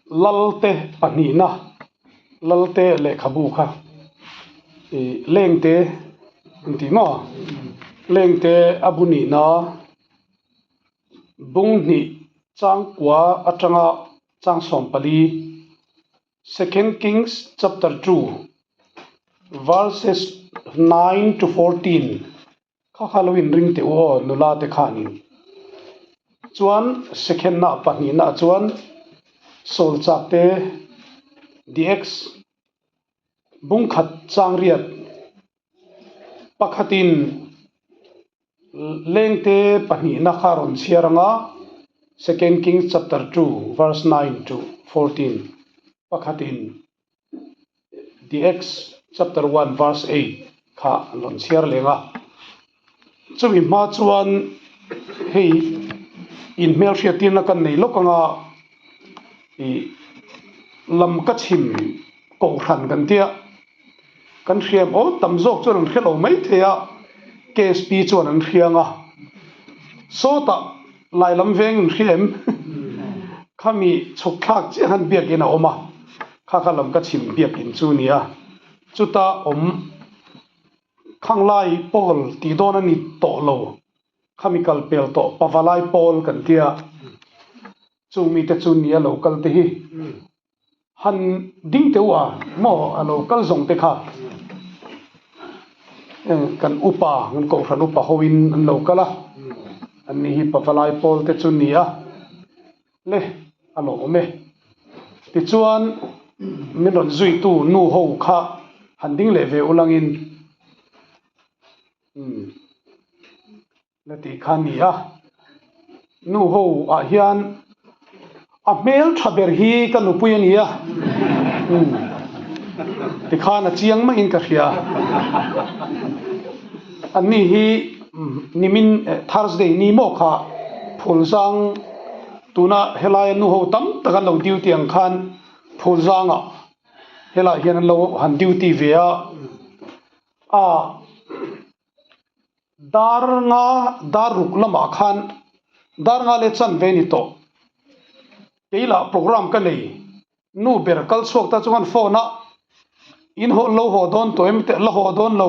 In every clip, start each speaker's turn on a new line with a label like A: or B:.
A: lalte panina lalte le khabu kha lengte antima lengte abuni na bungni changkwa atanga changsompali 2 Kings chapter 2 verses 9 to 14 kha Halloween ring te o nula te khani chuan second na panina chuan sol chakte dx bungkhat changriat pakhatin lengte panina kharon chiaranga 2 Kings chapter 2 verse 9 to 14 pakhatin dx chapter 1 verse 8 kha lon chiar lenga chumi ma chuan hei in mel hriatin na kan nei lokanga lam ka chim ko hran kan tia kan hriam o tamjok chuan an khelo mai theya ksp chuan an hrianga sota lai lam veng an hriam khami chukthak che han biak ina oma kha lam ka chim biak in chu nia chuta om khanglai pol ti don ani to lo chemical pel to pawalai pol kan tia chumi te chu nia local te hi han ding te wa mo a local zong te kha kan upa ngan ko ran upa hoin an local a ani hi pawalai pol te chu nia le alo me ti chuan min ron zui tu nu ho kha han ding le ve ulangin lati khania nu ho a hian a mel thaber hi kan upui ania ti khana chiang ma in ka khia ani hi nimin Thursday ni mo kha phulzang tuna helai nu ho tam takan lo duty ang khan phulzanga hela hian lo han duty ve a daruk lama khan darnga le chan ve ni to keila program ka nei nu ber kal suak ta chuan phone a in ho lo ho don to em te la ho don lo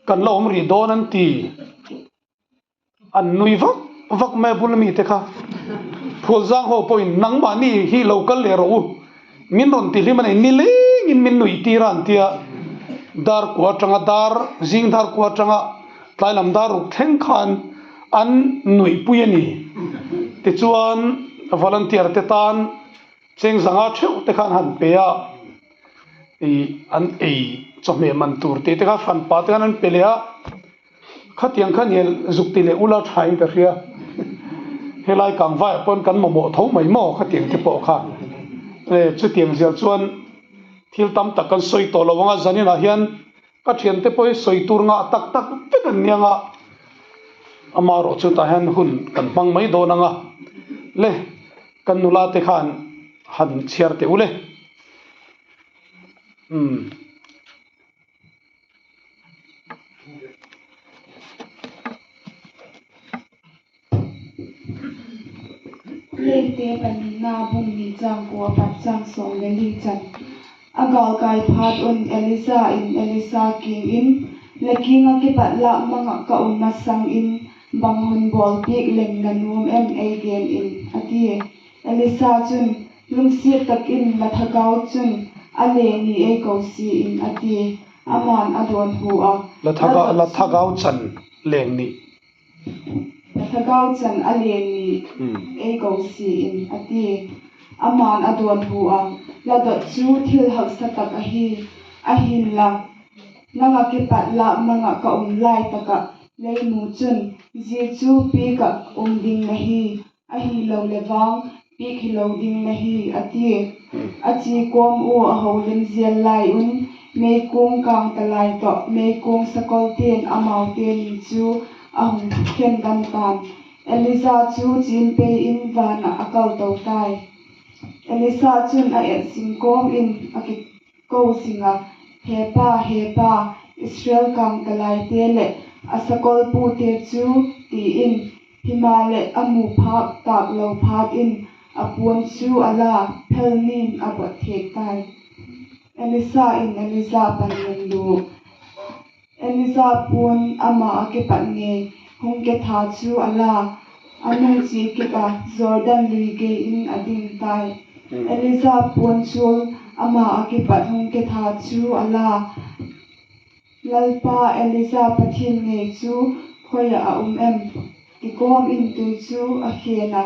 A: kan lo ri don an ti an nui vak me bulmi te kha phulzang ho point nang ma ni hi local le ro min ron ti limane ni le in min nui ti ran tia dar kwa tanga dar jing dar kwa tanga tlailam daruk theng khan an nui puyani ti chuan volunteer te tan cheng zanga theu te khan han peya an chome man tur te kha fan pa te an pelea khatiang khan hel zukti le ula thain ka ria helai kang vai pon kan mo tho mai mo khatiang te po kha chu tiang zel chuan thil tam tak kan soi to lawanga zanina hian ka thian te poi soi tur nga tak pe kan nianga amaro chu ta han hun kan pang mai do nanga le kan nula te khan han chiar te ule
B: lengte panina bungni changkwa pat changsong le li chan agal kai phat un elisa king in lekinga ki patla manga ka unna sang in banghun bol pik leng nanum again in ati elisa chun lungsi tak in lathagau chun ale ni e ko si in ati aman adon hu a
A: lathagau chan leng ni
B: lathagau chan ale ni e ko si in ati aman adon hu a lada chu thil hak satak a hin la nanga ki patla manga ka lai taka leimu chun ji chu pi ka ding nahi a hi lo lewang pi khi lo ding nahi ati achi kom u a holen zial lai un me kung kang talai to me kung sakol ten amau ten chu a hum khen dan tan Elisa chu chin pe in van akal to tai Elisa chun a singkom in aki ko singa hepa Israel kang talai te le asakol pu te chu ti in himale amu phak tak lo phat in apuan chu ala phelnin abot thek tai Elisa in Elisa panin lu Elisa puan ama ake patnge hong ke tha chu ala anung chi ke ka Jordan lui ke in ading tai Elisa puan chu ama ake pat hong ke tha chu ala lalpa Elisa pathin nge chu khoya a em ti kom in tu chu a khena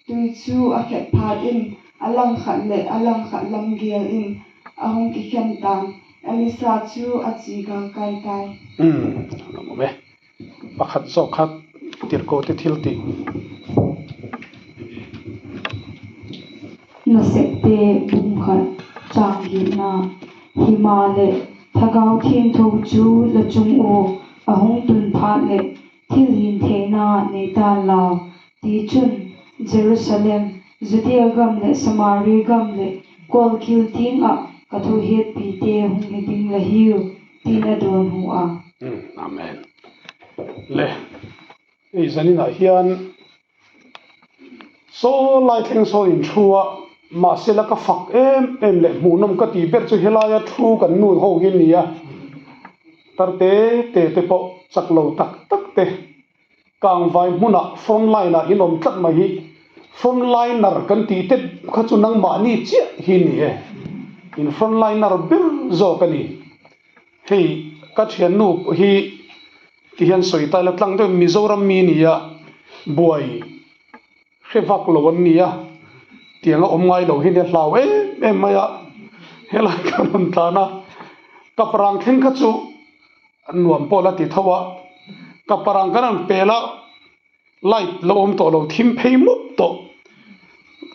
B: tu chu a khet phat in alang khat le alang khat lam gel in ahong ki khem tan Elisa chu a chi ga kai tai
A: namo me pakhat so khat tir ko te thil ti
B: na sekte bum khat chang gi na himale thagau thin tho chu la chung o ahong tun phat le thil hin the na nei ta la ti chun Jerusalem Judea gam le Samaria gam le kol kil ting a kathu het pi te hung he ding la hiu tina don hu a
A: amen le ei zanina hian so lai theng so in thua ma sela ka fak em le munom ka ti ber chu helaya thu kan nu ho gin nia tarte te po chaklo tak tak te kang vai muna front line a inom tlat ma hi front liner kan ti te kha chu nang ma ni chi hi ni e in front liner bil zo kani hei ka thian nu hi ti hian soi tai la tlang de Mizoram mi ni ya buai khevak lo ni ya tianga om ngai lo hi ne hlaw em maya hela kan ta na kaprang theng kha chu nuam pola ti thawa kaparang kan pela light lo om to lo thim phei mup to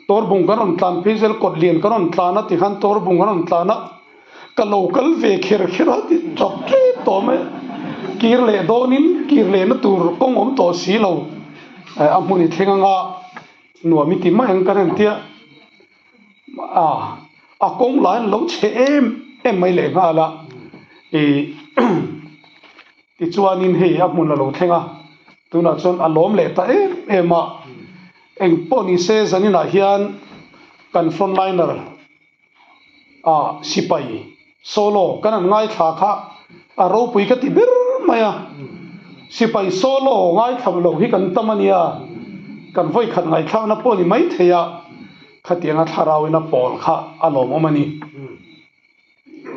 A: tor bung kan tlan phaisel kot lien kan tlana ti khan tor bung kan tlana ka local ve kher khera ti chok tre to me kir le donin kir le na tur kong om to si lo amuni thenga nuami ti ma hang kan tia a kong lan lo che em mai le nga la ti chuanin hei amun lo thenga tuna chon alom le ta ema eng poni se zanina hian kan front liner sipai solo kan ngai tha kha a ro pui ka ti ber maya sipai solo ngai tham lo hi kan tamania kan voi khat ngai thla na poni mai theya khatianga tharawina pol kha alom omani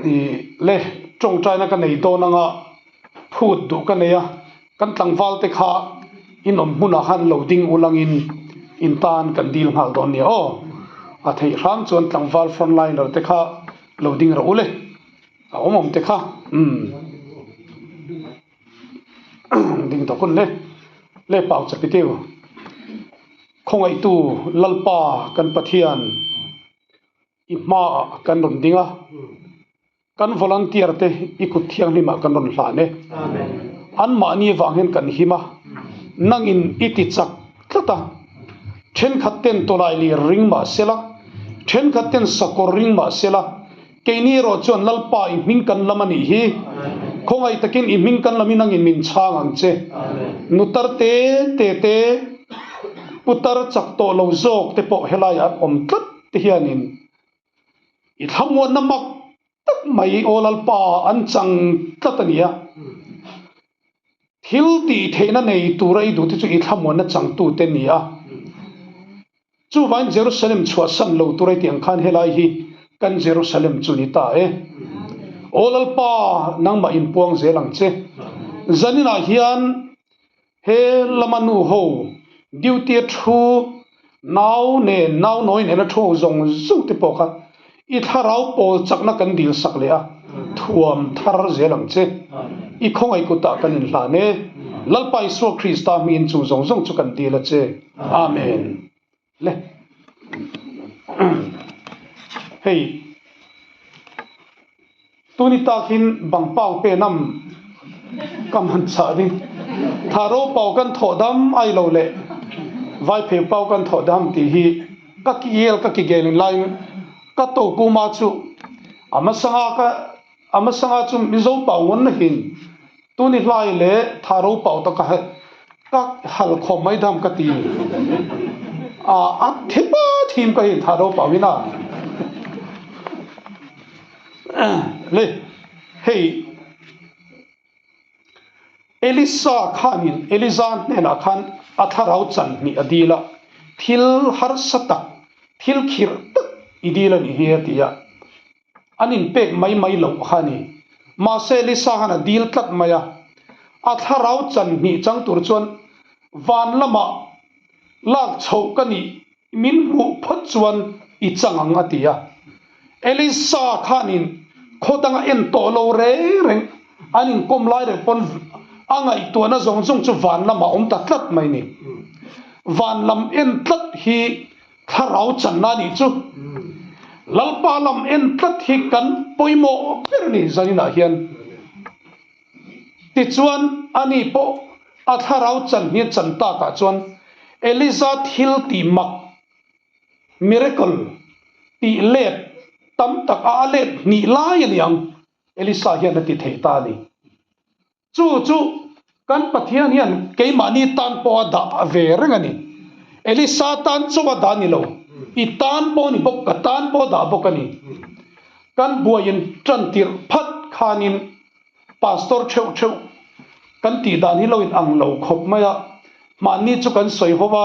A: ti le tong china ka nei do na nga phut du ka neya kan tlangwal te kha inom huna han loading ulangin intan kan dil hal don ni a thei ram chon tlangwal frontliner te kha loading ro ule a omom te kha ding to kun le pau chapiteu khongai tu lalpa kan pathian ima kan ron dinga kan volunteer te ikut thiang lima kan ron hla ne amen an ma ni wanghen kan hima nangin iti chak tlata then khatten tolai li ring ma sela then khatten sakor ring ma sela keini ro chon lalpa i ming kan lamani hi khongai takin i ming kan laminang in min chang ang che nutar te putar chak to lo zok te po helaya om tlat te hianin i thamon namak tak mai olal pa an chang tlatania thil ti theina nei turai du ti chu i thamon na chang tu te nia chu van Jerusalem chua san lo turai tiang khan helai hi kan Jerusalem chu ni ta olal pa nang ma in puang zelang che zanina hian he lamanu ho duty thu now noi ne na thu zong zu te po kha i tharau pol chakna kan dil sak le a thuam thar zelang che i khongai ku ta kan in hla ne lalpai so Krista mi in chu zong chu kan dil a che amen le hey tuni takin bang pau pe nam kam han cha ni tharo pau kan thodam ai lo le vai phe pau kan thodam ti hi ka ki gel line ka to ku ma chu amasanga chu mizo pau won na hin tuni lai le tharo pau ta ka hal kho mai dam ka ti thipa thim ka hin tharo pawina le hey Elisa khanin Elizan ne na khan atharau chan ni adila thil har satak thil khir tak idila ni he tia anin pek mai lo khani ma se Elisa hana dil tlat maya atharau chan ni chang tur chuan van lama lak chho kani min hu phat chuan I changang atia Elisa khanin khodanga en to lo re reng anin kom lai re pon angai to na zong zong chu van lama ta tlat mai ni van lam en tlat hi tharau chan na ni chu lalpa lam en tlat hi kan poimo per ni zanina hian ti chuan ani po atharau chan ni chan ta ka chuan Eliza thil ti mak miracle ti let tam tak a let ni lai yang Elisa hian ti thei ta ni chu kan pathian hian keimani tan po da ve rengani Elisa tan chuwa da ni lo I tan po ni bok ka tan po da bokani kan buayin tran tir phat khanin pastor cheu kan ti dan hi lo in ang lo khop maya mani chu kan soi howa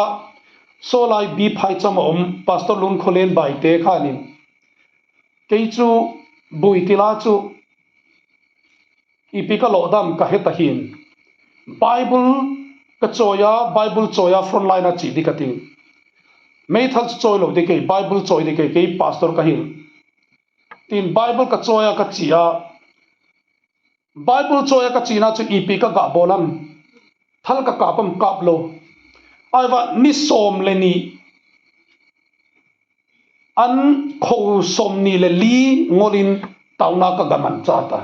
A: so lai bi phai chama pastor lun kholen bai te khanin kei chu bui tila chu ipika lo dam ka heta hin Bible choya front line a chi di kating mấy thằng choi lo đi cái Bible choi đi cái pastor ka hin tin Bible ka choya ka chia Bible choya ka china chu ipi ka ga bolam thal ka kapam kap lo aiwa ni som le ni an kho som ni le li ngolin tauna ka gaman cha ta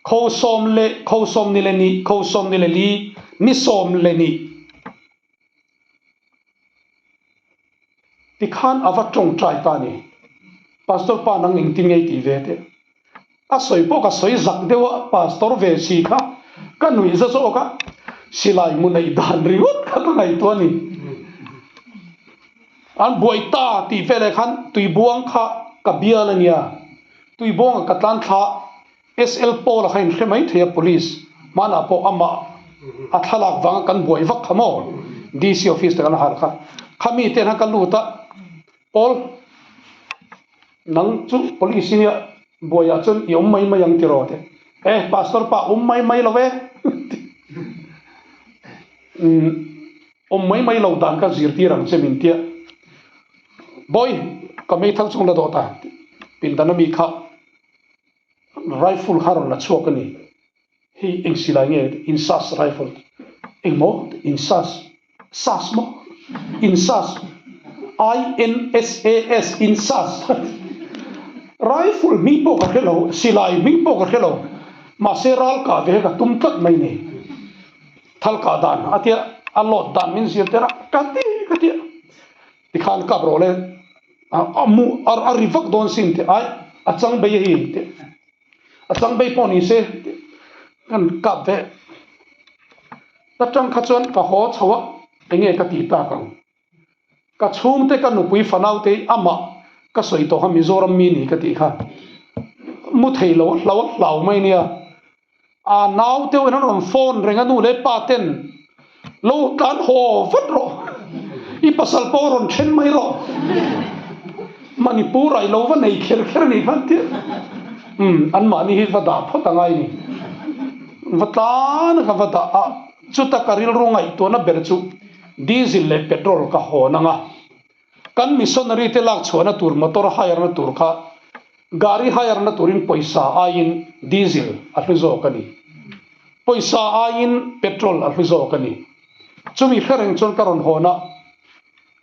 A: kho som ni le li ni som le ni ti khan ava trong trai ta ni pastor pa nang ing ting ei ti ve te a soi po ka soi zak dewa pastor ve si kha ka nui za so ka silai mu nei dan riut kha ka ngai to ni an buai ta ti ve le khan tui buang kha ka bia la nia tui buang ka tlan tha SL po la khain khemai thia police mana po ama athalak wang kan buai vak khamo DC office ta kan har kha khami te na kan lu ta Paul nang chu police ni boya chun yom mai yang ti ro te pastor pa mai lo ve mai lo dan ka zir ti rang che min tia boy ka mai thal chung la do ta pin dan mi kha rifle har la chok ni hi eng silai nge insas rifle eng mo insas sas mo insas INSAS insas rifle mi po ka hello silai mi po ka hello ma seral ka ve ka tum tat mai ni thal ka dan atia alot dan min sir tera kati ti khan ka bro le amu ar rivak don sin te ai achang be hi te achang be poni se kan ka ve ta chang kha chon ka ho chawa enge ka ti ta kang ka chum te ka nupui fanau te ama ka soi to ha Mizoram mi ni ka ti kha mu thei lo lau mai nia a nau te wen on phone renga nu le pa ten lo kan ho vat ro I pasal poron chen mai ro Manipur ai lo va nei kher ni khan ti an mani hi va da phota ngai ni vatan ka vata a chuta karil rongai to na ber chu diesel le petrol ka ho nanga kan missionary te lak chhuana tur motor hire na tur kha gari hire na turin paisa ain diesel afizo kani paisa ain petrol afizo kani chumi khereng chon karon hona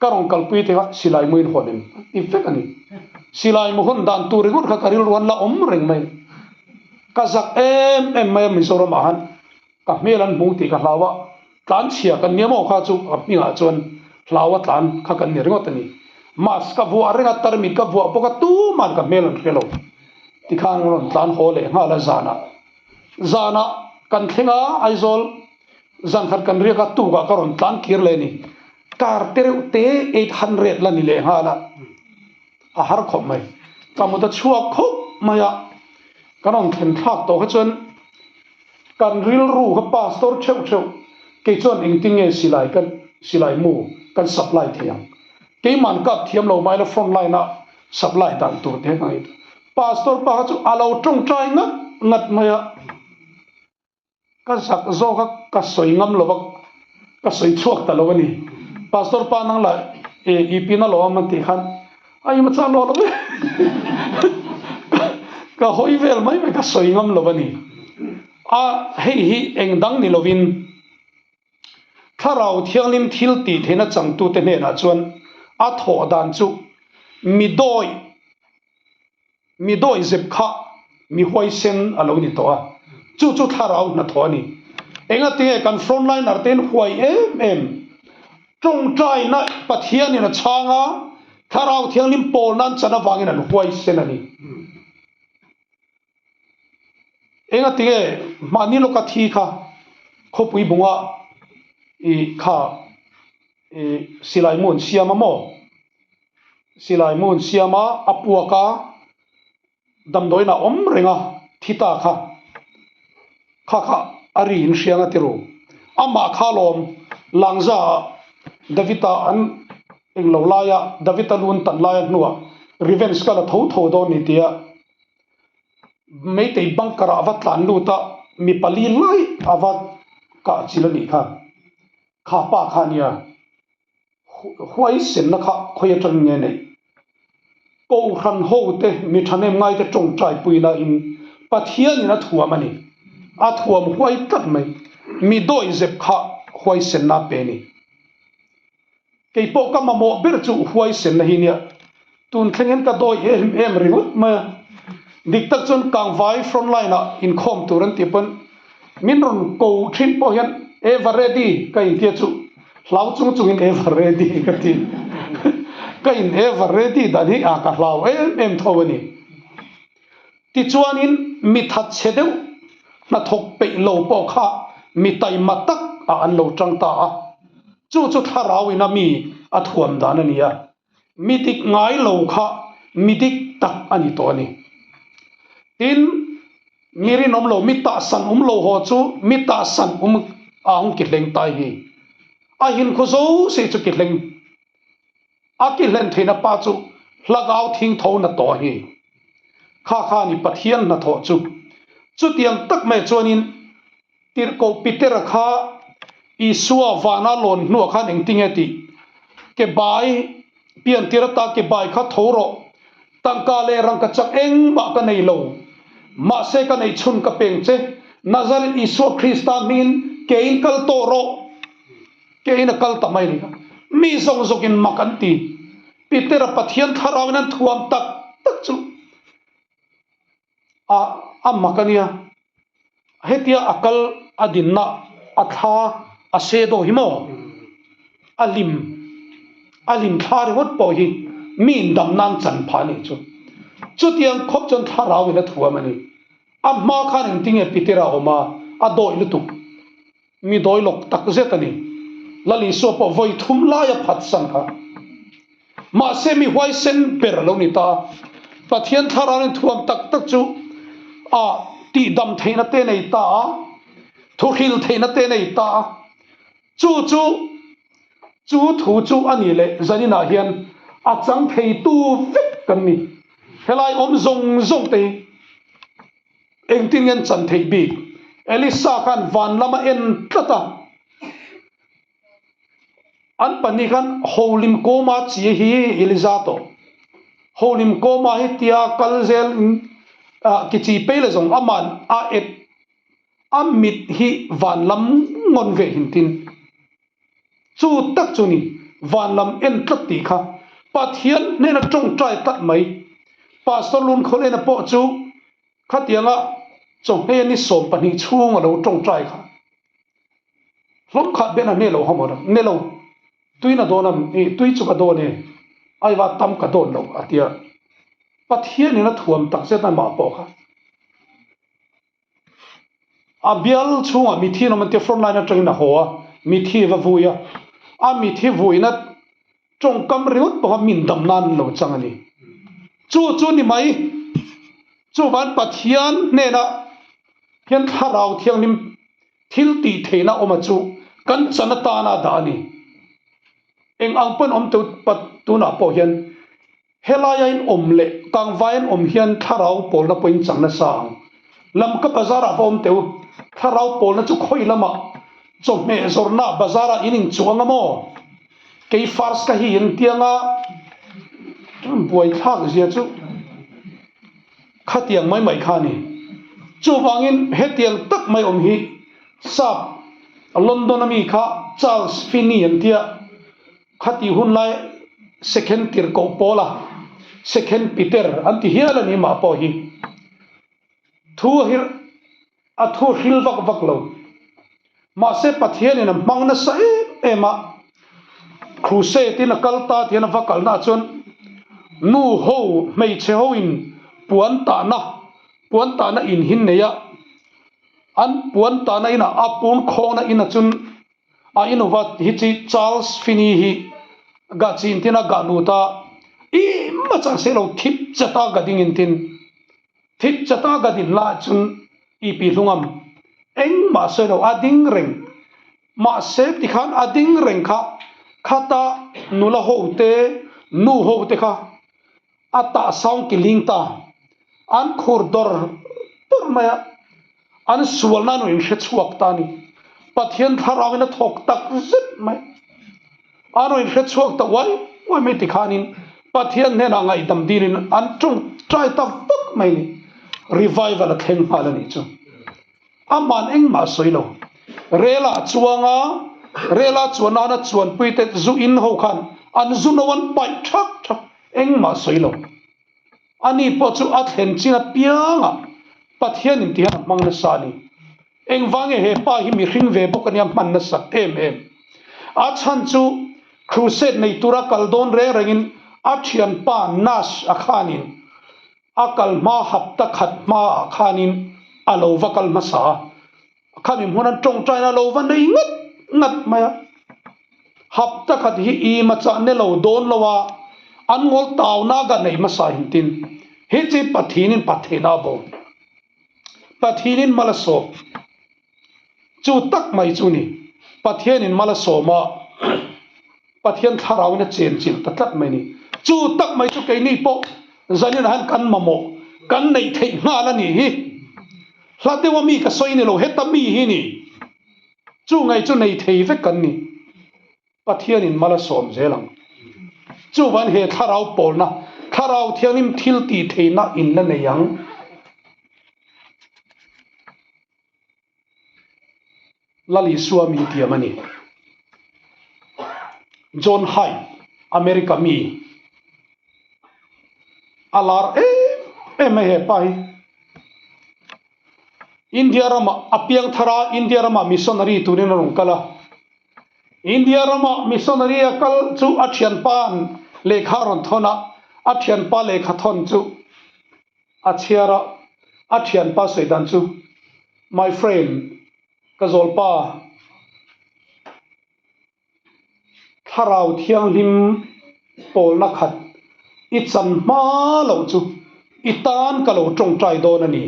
A: karong kalpui te silai muin honin effect ani silai mu hon dan tur gur kha karil ron la reng mai kazak em mai Mizoram ahan ka melan mu ti ka hlawa tlan chia kan niamo kha chu apinga chon hlawa tlan kha kan nirngot ani mas ka bu arenga tarmi ka bu poka tu man ka melan khelo ti khang ron tlan hole ngala zana kan thinga aizol zan khat kan ri ka tu ka karon tlan kir le ni car tereu te 800 la ni le hala a har khom mai kamuda chua khop maya kanong thlen thak to ka chon kan ril ru ka pastor cheu ke chon engting e silai mu kan supply thiam ke man kap thiam lo mai la front line na supply dan tur the ngai pastor pa chu alo tong trai ngat maya ka sak zo ka soi ngam lo bak ka soi chuak ta lo ni pastor pa nang la e pina lo man ti khan ai ma cha lo lo ka hoi vel mai ka soi ngam lo ni a hei hi engdang ni lovin tharau thianglim thil ti thena changtu te ne na chuan a tho dan chu midoi zep kha mi hoi sen alo ni to a chu tharau na tho ni enga te kan front line arten huai em trong trai na pathian ina changa tharau thianglim pol nan chana wangin an huai sen ani enga te mani lo ka thi kha khopui bunga i kha silai mun siama apuaka damdoina om renga thita kha ari in hrianga tiru ama khalom langza davita an englo laya davita lun tan laya nuwa revenge kala tho do ni tia mei tei bangkara avatlan luta mi pali lai avat ka chilani kha pa khania huai sen na kha khoya tang nge nei ko ran ho te mi thane ngai te tong trai puina in pathian ina thuamani a thuam huai tat mai mi doi zep kha huai sen na pe ni ke po ka ma mo ber chu huai sen na hinia tun thlengem ka doi em ringot ma dik tak chon kang vai front line in khom turan tipon min ron ko thin po hian ever ready ka in tia chu hlau chung in ever ready ka ti ka in ever ready da ni a ka hlau em thawani ti chuanin mi that chedeu na thok pe lo po kha mi tai matak a an lo tang ta a chu tharawina mi a thuam dan ania mi tik ngai lo kha mi dik tak ani to ni tin miri nom lo mi ta san lo ho chu mi ta san ang ki leng tai hi a hin kho zo se chu ki leng a ki len theina pa chu lagau thing tho na to hi kha ni pathian na tho chu tiang tak me chuanin tir ko pitera kha isua wana lon nu khan eng tingeti ke bai pian tirata ke bai kha thoro tangka le rang ka chak eng ma ka nei lo ma se ka nei chun ka peng che nazaret isu krista min ke in kal toro ke in kal tamai ni mi zong in makanti pitera pathian tharawinan thuam tak chu a makania hetia akal adinna atha asedo himo alim thar hot po hi min dam nang chan phani chu tiang khop chon tharawina thuamani amma khan engtinge pitera oma a doi lutu mi doi lok tak zetani lali so po voi thum la ya phat sang kha ma se mi huai sen per lo ni ta pathian tharawin thuam tak chu a ti dam theina te nei ta thu khil theina te nei ta chu thu chu ani le zanina hian a chang thei tu vek kan ni helai om zong te engtingen chan thei bi elisa kan van lama en tata an pani kan holim koma chi hi elizato holim koma hi tia kalzel kichi pele zong aman a et amit hi van lam ngon ve hintin chu tak chu ni van lam en tlat ti kha pathian ne na tong trai tat mai pastor lun khole na po chu khatianga chong he ni som pani chung lo tong trai kha lom khat be na ne lo hamora ne lo tuina donam e tui chu ka done ai wa tam ka don lo atia pathian ne na thuam tak se ta ma po kha abial chunga mi thi no man te front line atang na hoa mi thi va vuya ami thi voina trong kam riut pa min dam nan lo changani chu ni mai chu ban pathian ne na hian tharau thiang nim thil ti theina oma chu kan chana ta na da ni eng ang pon om tu pat tu na po hian helaya in omle kang vain om hian tharau pol na poin changna sang lam ka bazara vom teu tharau pol na chu khoi lama chom me zorna bazara ining chuanga mo kei fars ka hi in tianga buai thak zia chu khatiang mai khani chu wangin hetiang tak mai om hi sap London ami kha Charles Finney an tia khati hun lai second tir ko pola second Peter anti hiala ni ma po hi thu hir a thu hil vak lo ma se pathian in mangna sa ema crusade in kalta tiana vakal na chon nu ho mei che ho in puan ta na in hin ne ya an puan ta na ina apun khona ina chun a inovat hi chi Charles Finney hi ga chin tina ga nu ta i ma cha se lo thip chata ga ding in tin thip chata ga din la chun i pi lungam eng ma se lo ading reng ma se ti khan ading reng kha khata nula ho te nu ho te kha ata sound ki ling ta an khur dor tur maya an suwalna no in chuak ta ni pathian tharawina thok tak zit mai ano in chuak ta wai me ti khanin pathian ne na ngai dam dirin an tung try ta puk mai ni revival a theng phala ni chu aman eng ma soilo rela chuana na chuan puite zu in ho khan an zu no wan pai thak eng ma soilo ani po chu a thlen chinga pianga pathian in tihan mangna sani eng wange he pa hi mi hring ve bok aniam man na sak em a chan chu crusade nei tura kaldon re rengin a thian pa nas a khanin akal ma hapta khat ma khanin alo vakal masa khami hunan tong china lo van nei ngat maya hapta khat hi I ma cha ne lo don lowa an ngol taw na ga nei masa hintin hi chi pathinin pathina bo pathinin malaso chu tak mai chu ni pathianin malaso ma pathian tharau na chen chil tatlat mai ni chu tak mai chu ke ni po zanin han kan mamo kan nei thei nga la ni hi hlate wa mi ka soini lo heta mi hi ni chu ngai chu nei thei ve kan ni pathianin malasom zelang chu wan he tharau pol na tharau thianim thil ti theina in la nei yang lali suami tiamani John Hyde America mi alar he pai India rama apiang thara India rama missionary turin rong kala India rama missionary akal chu athian pan lekha ron thona athian pa lekha thon chu achiara athian pa soidan chu my friend kazolpa tharau thiang lim pol na khat I chan ma lo chu itan ka lo tong trai don ani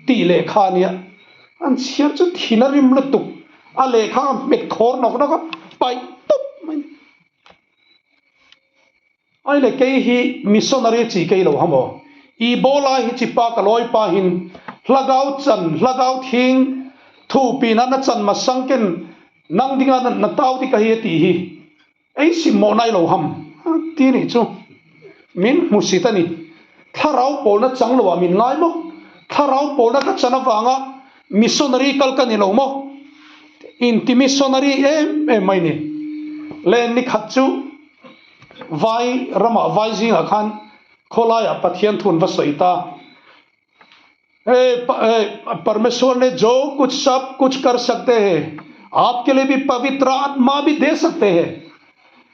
A: ti le kha nia an chiar chu thina rim la tu a le kha met khor nok na ka pai tup mai ai le ke hi missionary chi ke lo hamo I bola hi chi pa ka loi pa hin hlagau thing thu pi na chan ma sangken nang dinga na tau ti ka hi ti hi ei si mo nai lo ham ti ni chu min musitani tharau pol na changlo min ngai mo tharau pol na ka chana wanga missionary kal ka ni lo mo inti missionary mai ni len ni khachu vai rama vai jing akhan kholaya pathian thun va soita परमेश्वर ने जो कुछ सब कुछ कर सकते हैं आपके लिए भी पवित्र आत्मा भी दे सकते हैं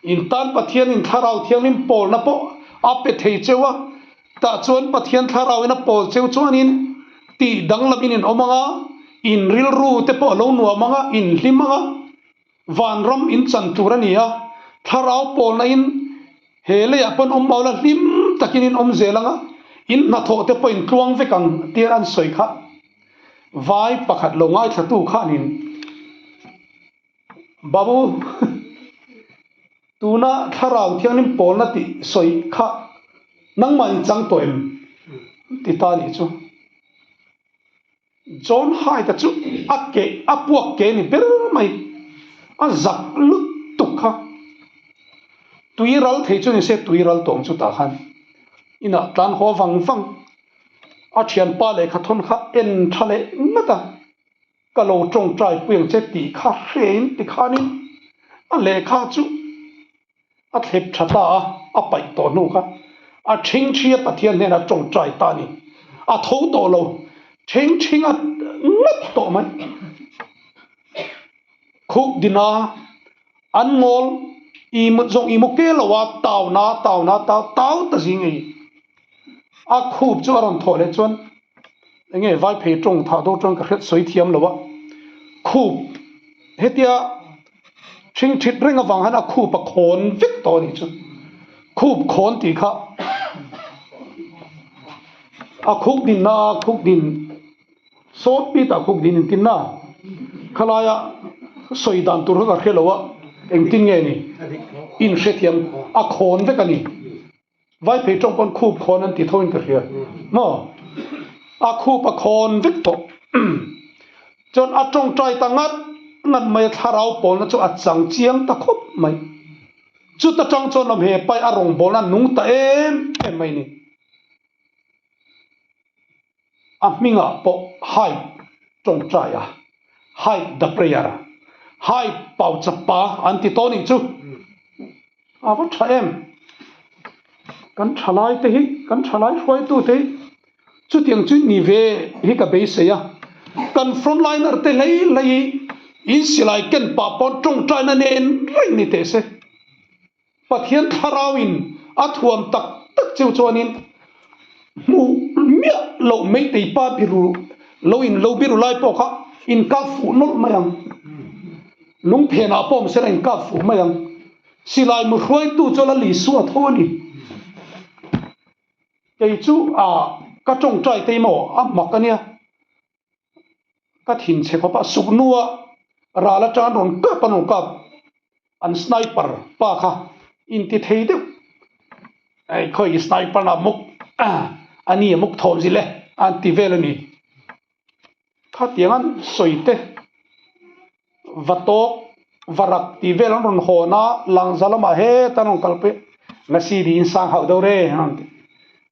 A: इंसान पथियन इन थराव थियन इन पोल न पो आप पे थे चेवा ता चोन पथियन थराव इन पोल चेव चोन इन ती दंग लबिन इन ओमंगा इन रिल रू ते पो लो नु ओमंगा इन लिमंगा van ram in chan turania tharau pol na in hele apon maula lim takin in zelanga in na tho te point tluang ve kang tian an soi kha vai pakhat lo ngai thatu kha nin babu tuna tharau thiangin pol na ti soi kha nang mai chang to em ti ta ni chu John hai ta chu akke apuak ke ni ber mai a zak lut tuk kha tuiral thei chu ni se tuiral tong chu ta khan ina tlan ho wang wang a thian pa le kha thon kha en thale ngata ka lo tong trai pueng che ti kha hrein ti khanin a le kha chu a thep thata a pai to nu kha a thing thia pathian ne na tong trai ta ni a tho to lo thing thing a ngat to mai khuk dina anmol i mu zong i mu ke lawa taw na taw ta jing ei a khup chu aron thole chon nge vai phe tong tha do tong ka khet soi thiam lawa khup hetia thing thit ring awang han a khup a khon vek to ni chu khup khon ti kha a khuk din so pi ta khuk din tin na khalaya soi dan tur ka khelawa eng tin nge ni in shethiam a khon vek ani vai phe tong kon khup khon an ti thoin ka khia mo a khup a khon vek to chon a tong trai ta ngat mai tharau pol na chu a chang chiang ta khop mai chu ta tang chon nam he pai a rong bol na nung ta em mai ni a minga po hai tong trai a hai da prayer hai pau chapa anti toni chu a va tha em kan thalai te hi kan thalai hoi tu te chu tiang chu ni ve hi ka be se ya kan frontliner te lei in silai ken pa pon tong trai na nen ring ni te se pathian tharawin athuam tak chu chuanin mu mia lo mei te pa biru lo biru lai po kha in ka fu not mayang lung phena pom se in ka fu mayang silai mu khoi tu chola li su thoni kei chu a ka tong trai te mo a makania ka thin che khopa suknuwa rala chan ron ka panu ka an sniper pa kha in ti thei de ai khoi sniper na muk ani muk thom zile an ti velani kha tiangan soite vatok varak ti velan ron hona langzalama he tanong kalpe ngasi di insang hau do re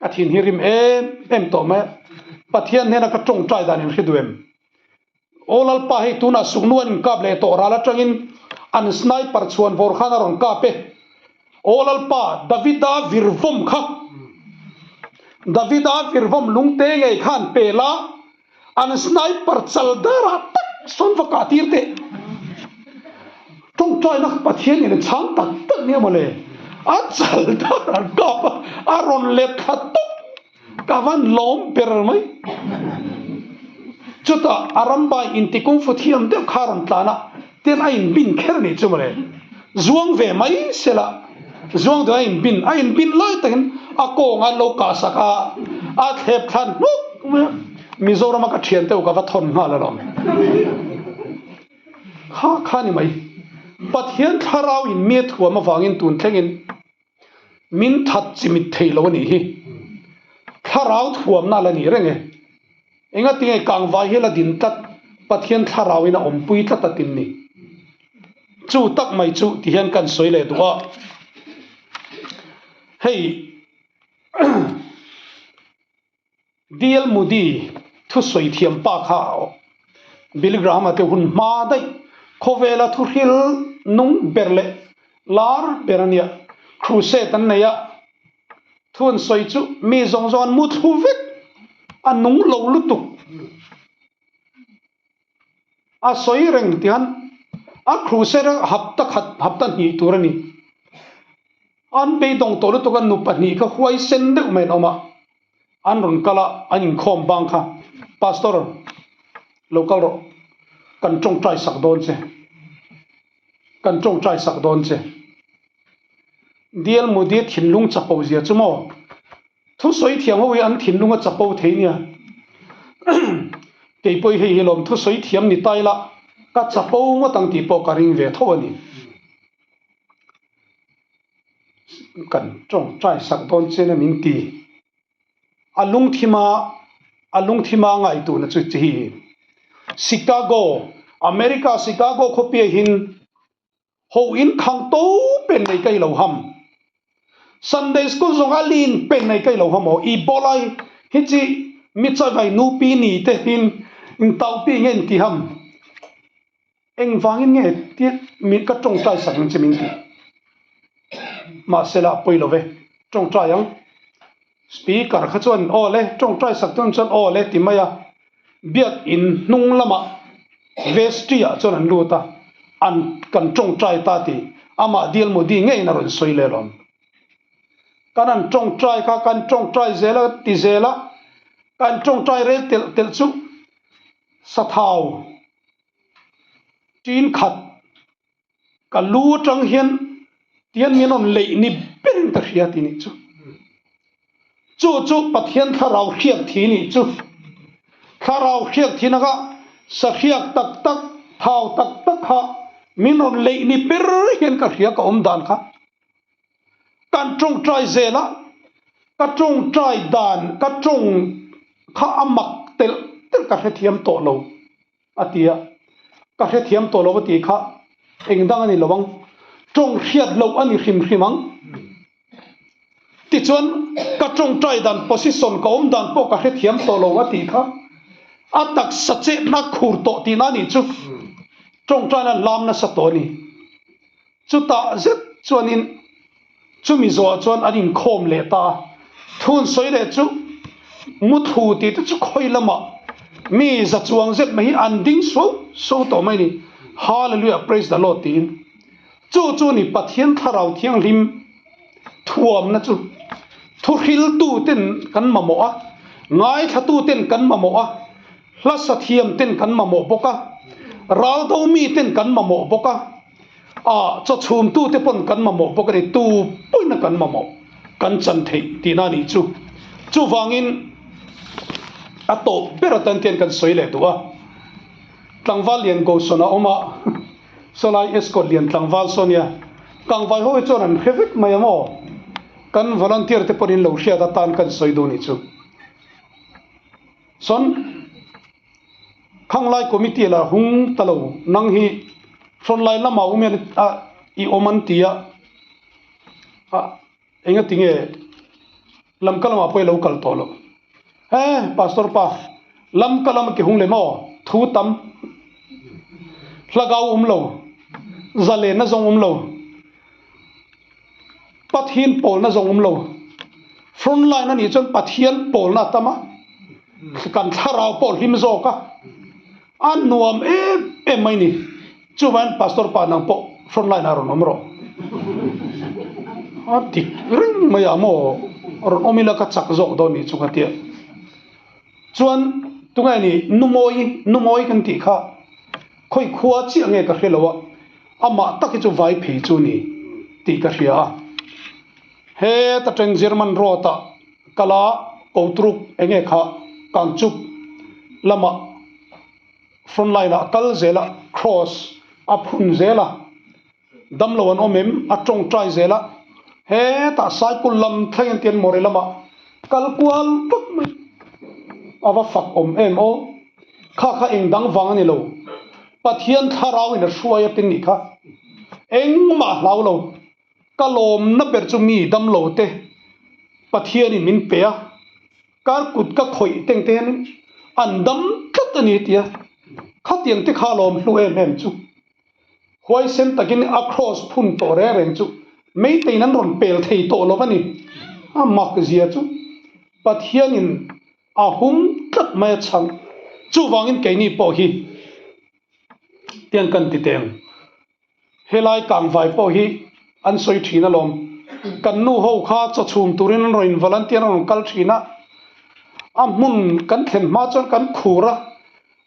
A: a thin hirim em to me pathian ne na ka tong trai dan hi duem olal pa hi tuna sungnuan kap le to rala tangin an sniper chuan vor khana ron ka pe olal pa davida virvom lungte ngai khan pela an sniper chaldara tak son vaka tirte tong choi nak pathian ni chang tak ne mole a chaldara ka aron le thattu kavan lom per mai chuta aramba intikum futhiam de kharon tlana ten ain bin kher ni chumre zuang ve mai sela zuang do ain bin lai takin ako nga lo ka saka a thep than mizoram ka thian te ka va thon nga la rom kha ni mai pathian tharau in me thua ma wangin tun thlengin min that chimit thei lo ni hi tharau thuam na la ni renge enga tinge kang vai hela din tat pathian tharau ina ompui tlat tatin ni chu tak mai chu ti hian kan soi le duwa hey dial mudi thu soi thiam pa kha biligram ate hun ma dai khovela thu hil nung berle lar berania crusade an neya thun soi chu mi zong zon mu thu vek anung lo lutuk a soi reng tian a crusade hapta ni turani an be dong to lutuk an nu pani ka huai sen de men oma an ron kala anin khom bang kha pastor local ro kan chong trai sak don se kan trong trai sak don che dial mu dia thin lung chapo zia chumo thu soi thiam ho an thin lunga chapo theina ke poi he hilom thu soi thiam ni taila ka chapo ma tang ti po ka ring ve tho ani kan trong trai sak don che na ming ti alung thima ngai tu na chu chi Chicago America Chicago khopia hin ho in khang to pen nei kai lo ham Sunday school zong alin pen nei kai lo ham o I bolai hi chi mi chai vai nu pi ni te hin in tau pi ngen ti ham eng wangin nge ti mi ka trong trai sak chi min ti ma sela poi lo ve trong trai yang speaker kha chuan o le trong trai sak chuan o le ti maya biat in nung lama vestia chuan an luta an kan trong trai ta ti ama dial mo di ngei na ron soi le lom kanan trong trai kha kan trong trai zela ti zela kan trong trai re tel chu sa thau tin khat ka lu tang hian tian min on le ni pen ta hria ti ni chu pathian tharau khiak thi ni chu tharau khiak thi na ga sa khiak tak thau tak kha min on le ni per hian ka hria ka om dan kha kan trong trai zela ka trong trai dan ka trong kha amak tel ka he thiam to lo atia ka he thiam to lo ti kha engdang ani lowang trong hiat lo ani hrimang ti chuan ka trong trai dan position ka om dan po ka he thiam to lo ati kha atak sache na khur to ti na ni chu trong trai na lam na sa to ni chu ta zet chuanin chu mi zo chuan anin khom le ta thun soi le chu mu thu ti chu khoi lama mi za chuang zet mai an ding so to mai ni hallelujah praise the lord tin chu ni pathian tharau thiang lim thuam na chu thu hil tu ten kan mamo a ngai tha tu ten kan mamo a hla sa thiam ten kan mamo boka ral do mi ten kan mamo boka cho chum tu te pon kan mamo boka ni tu poina kan mamo kan chan thei ti na ni chu wangin ato peratan ten kan soile tu a tlangwal lian go sona oma solai escort lian tlangwal sonia kangwai ho chon an hevek mayamo kan volunteer te ponin lo hria da tan kan soidu ni chu son khanglai committee la hung talo nang hi frontline lama umen I oman tia enga tinge lam kalama poi local tolo pastor pa lam kalam ki hung le mo thu tam lagau lo zale na zong lo pathin pol na zong lo frontline na ni chon pathian pol na tama kan tharau pol him zo ka an nuam em mai ni chuwan pastor pa nang po frontline aron omro atik ring maya mo ron omila ka chak zo do ni chukatia chuan tungai ni numoi kan ti kha khoi khuwa chi ange ka hrelowa ama taki chu vai phei chu ni ti ka hria he ta teng german rota kala koutruk enge kha kangchup lama frontline a kal zela cross aphun zela damlowan omem atong trai zela he ta cycle lam thleng tian more lama kalkwal put mai awa fak em o kha engdang wang ani lo pathian tharau in ruaya tin ni kha engma laulo kalom na ber chu mi damlo te pathian in min pe kar kut ka khoi teng ten andam tlat ani tia khatiang te khalom hlu em chu huai sem takin across phun to re reng chu mei te nan ron pel thei to lo bani a mak zia chu pathian in ahum tlat mai chang chu wangin ke ni po hi tiang kan ti teng helai kang vai po hi an soi thina lom kan nu ho kha cha chum turin roin volunteer on kal thina amun kan thlen ma chon kan khura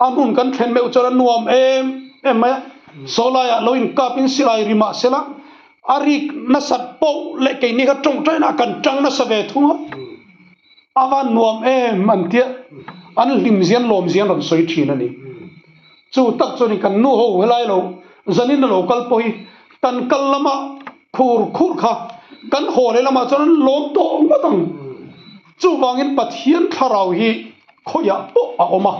A: amun kan thlen meu chon nuam em mai solaya loin kapin silai rima sela ari na sat po le ke ni ka trong trai na kan tang na save thunga awan nuam man tia an lim zian lom zian ron soi thina ni chu tak choni kan nu ho helai lo zanin na local poi kan kallama khur kha kan hole lama chon lom to ngatang chu wangin pathian tharau hi khoya po a oma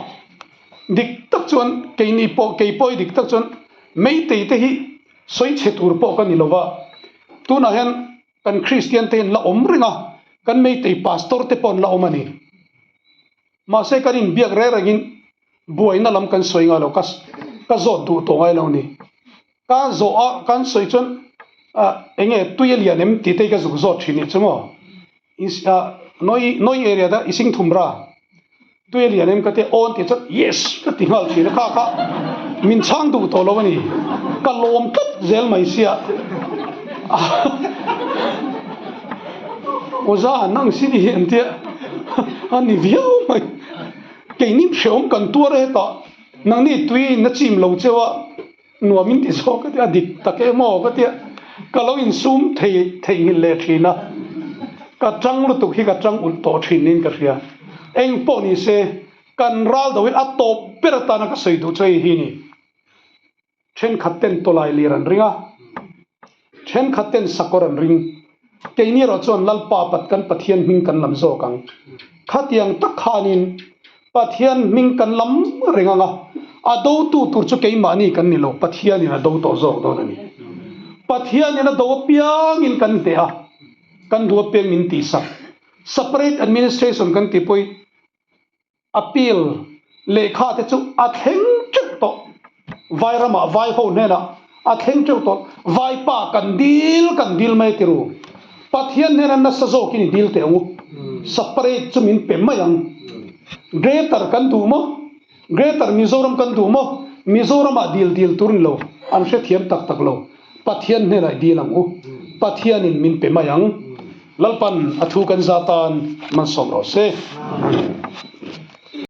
A: dik tak chon ke ni po ke poi dik tak chon mei te hi soi che tur po kan ilova tu na hen kan christian te la om ringa kan mei te pastor te pon la omani ma se kan in biak re rangin buai na lam kan soi nga lo ka zo du to ngai lo ni ka zo a kan soi chon enge tuyelia nem ti te ka zu zo thini chumo is noi area da ising thumra tuyelia nem ka te on ti chon yes ka ti ngal thina ka min chang du to lo ni ka lom tat zel mai sia oza nang sini hen te ani viau mai ke nim shom kan tu re ta nang ni tui na chim lo chewa nuamin ti so ka te dik take mo ka te ka lo in sum thei le thina ka chang lu tu hi ka chang ul to thinin ka ria eng po ni se kan ral do a to per ta na ka sei du chei hi ni chen khaten to lai liran ringa chen khaten sakoran ring ke ni ro chon lal pa pat kan pathian ming kan lam zo kang khatiang tak khanin pathian ming kan lam ringa nga ado tu tur chu ke mani kan ni lo pathian ni ado to zo do ni pathian ni na do piang in kan te a kan du peng min ti sa separate administration kan ti poi appeal lekha te chu a theng chuk to vairama vai ho nena a theng chuk to vai pa kan dil mai tiru pathian nena na sa zo ki dil te ngu separate chu min pe mayang greater kan du mo greater mizoram kan du mo mizoram a dil turin lo an she thiam tak lo pathian nena dilang u pathian in min pe mayang lalpan athu kan zatan man som ro se